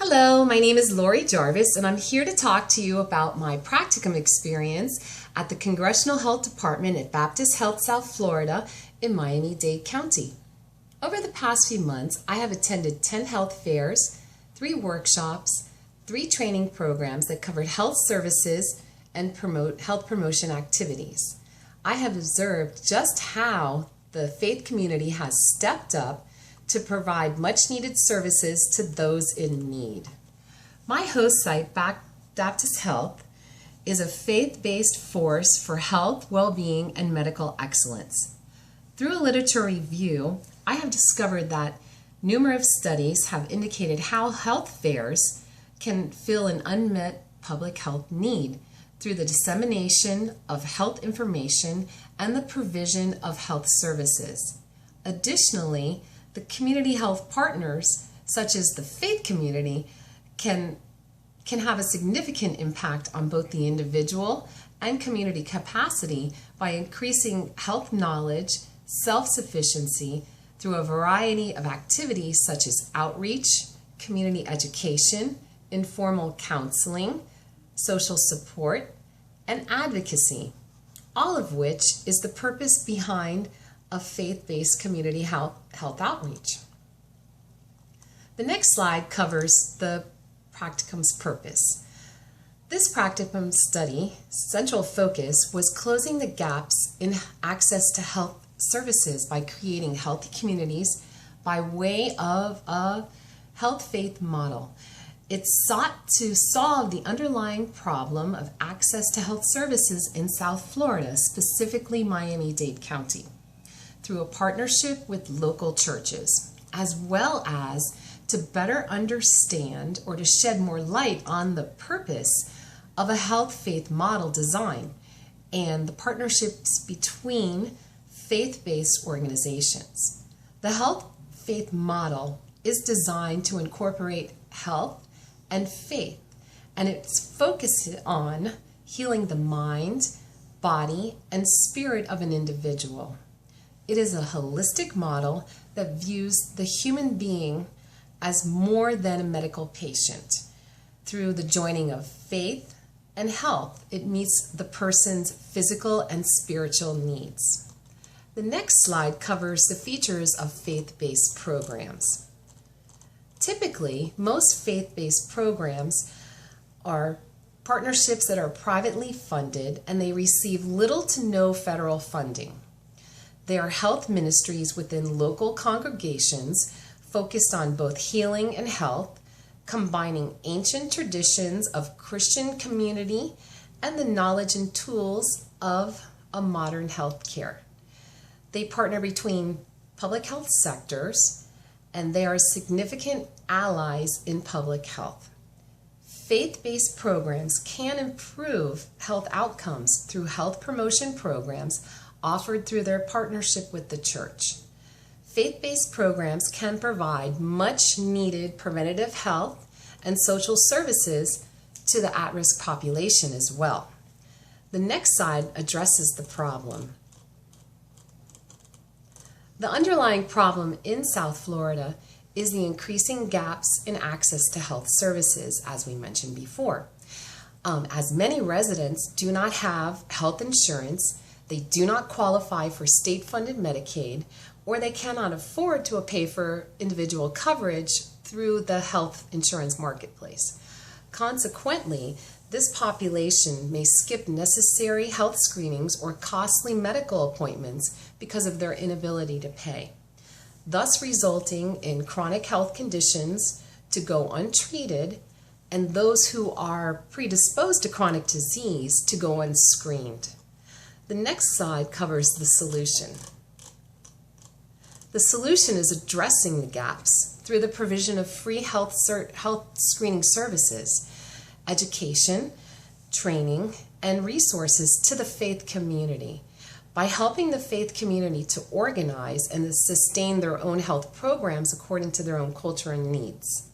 Hello, my name is Lori Jarvis, and I'm here to talk to you about my practicum experience at the Congressional Health Department at Baptist Health South Florida in Miami-Dade County. Over the past few months, I have attended 10 health fairs, 3 workshops, 3 training programs that covered health services and health promotion activities. I have observed just how the faith community has stepped up to provide much-needed services to those in need. My host site, Baptist Health, is a faith-based force for health, well-being, and medical excellence. Through a literature review, I have discovered that numerous studies have indicated how health fairs can fill an unmet public health need through the dissemination of health information and the provision of health services. Additionally, the community health partners, such as the faith community, can have a significant impact on both the individual and community capacity by increasing health knowledge, self-sufficiency through a variety of activities such as outreach, community education, informal counseling, social support, and advocacy, all of which is the purpose behind a faith-based community health outreach. The next slide covers the practicum's purpose. This practicum study central focus was closing the gaps in access to health services by creating healthy communities by way of a health-faith model. It sought to solve the underlying problem of access to health services in South Florida, specifically Miami-Dade County, through a partnership with local churches, as well as to better understand or to shed more light on the purpose of a health-faith model design and the partnerships between faith-based organizations. The health-faith model is designed to incorporate health and faith, and it's focused on healing the mind, body, and spirit of an individual. It is a holistic model that views the human being as more than a medical patient. Through the joining of faith and health, it meets the person's physical and spiritual needs. The next slide covers the features of faith-based programs. Typically, most faith-based programs are partnerships that are privately funded and they receive little to no federal funding. They are health ministries within local congregations focused on both healing and health, combining ancient traditions of Christian community and the knowledge and tools of a modern health care. They partner between public health sectors, and they are significant allies in public health. Faith-based programs can improve health outcomes through health promotion programs offered through their partnership with the church. Faith-based programs can provide much-needed preventative health and social services to the at-risk population as well. The next slide addresses the problem. The underlying problem in South Florida is the increasing gaps in access to health services, as we mentioned before. As many residents do not have health insurance, they do not qualify for state-funded Medicaid, or they cannot afford to pay for individual coverage through the health insurance marketplace. Consequently, this population may skip necessary health screenings or costly medical appointments because of their inability to pay, thus resulting in chronic health conditions to go untreated and those who are predisposed to chronic disease to go unscreened. The next slide covers the solution. The solution is addressing the gaps through the provision of free health screening services, education, training, and resources to the faith community. By helping the faith community to organize and sustain their own health programs according to their own culture and needs.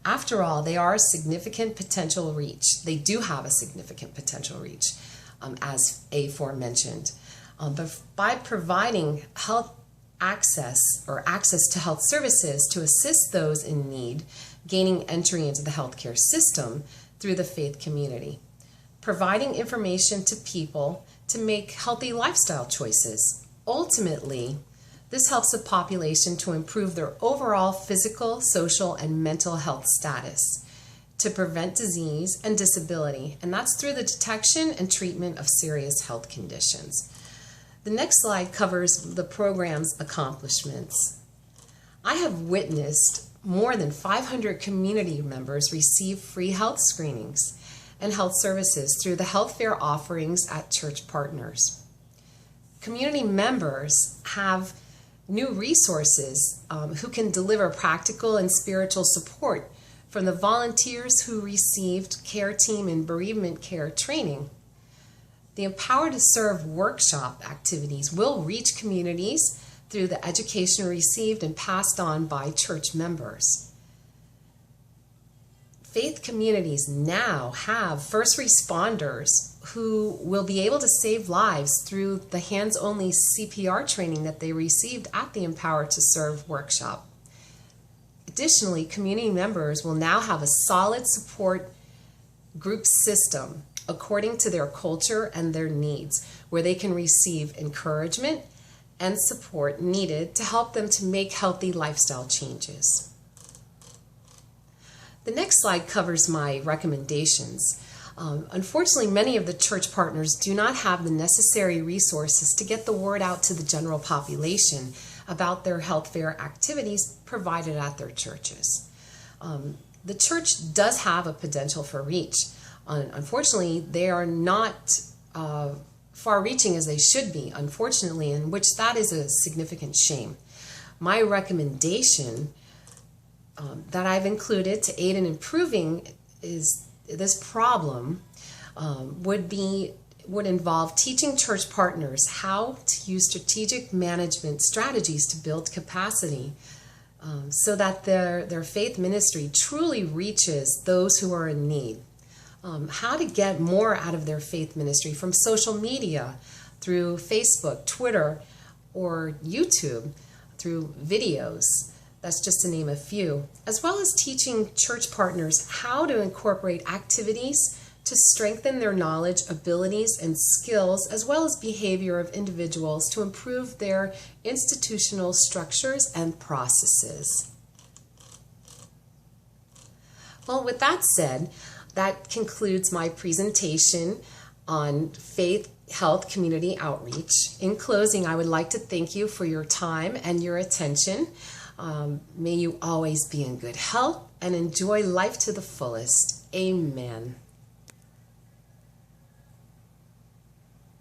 After all, they are a significant potential reach. They do have a significant potential reach, as aforementioned. But by providing health access to health services to assist those in need, gaining entry into the healthcare system through the faith community, providing information to people to make healthy lifestyle choices. Ultimately, this helps the population to improve their overall physical, social, and mental health status, to prevent disease and disability, and that's through the detection and treatment of serious health conditions. The next slide covers the program's accomplishments. I have witnessed more than 500 community members receive free health screenings and health services through the health fair offerings at church partners. Community members have new resources who can deliver practical and spiritual support from the volunteers who received care team and bereavement care training. The Empower to Serve workshop activities will reach communities through the education received and passed on by church members. Faith communities now have first responders who will be able to save lives through the hands-only CPR training that they received at the Empower to Serve workshop. Additionally, community members will now have a solid support group system according to their culture and their needs, where they can receive encouragement and support needed to help them to make healthy lifestyle changes. The next slide covers my recommendations. Unfortunately, many of the church partners do not have the necessary resources to get the word out to the general population about their health fair activities provided at their churches. The church does have a potential for reach. Unfortunately, they are not far-reaching as they should be, unfortunately, in which that is a significant shame. My recommendation that I've included to aid in improving is this problem would involve teaching church partners how to use strategic management strategies to build capacity so that their faith ministry truly reaches those who are in need. How to get more out of their faith ministry from social media, through Facebook, Twitter, or YouTube, through videos. That's just to name a few, as well as teaching church partners how to incorporate activities to strengthen their knowledge, abilities, and skills, as well as behavior of individuals to improve their institutional structures and processes. Well, with that said, that concludes my presentation on faith, health, community outreach. In closing, I would like to thank you for your time and your attention. May you always be in good health and enjoy life to the fullest. Amen.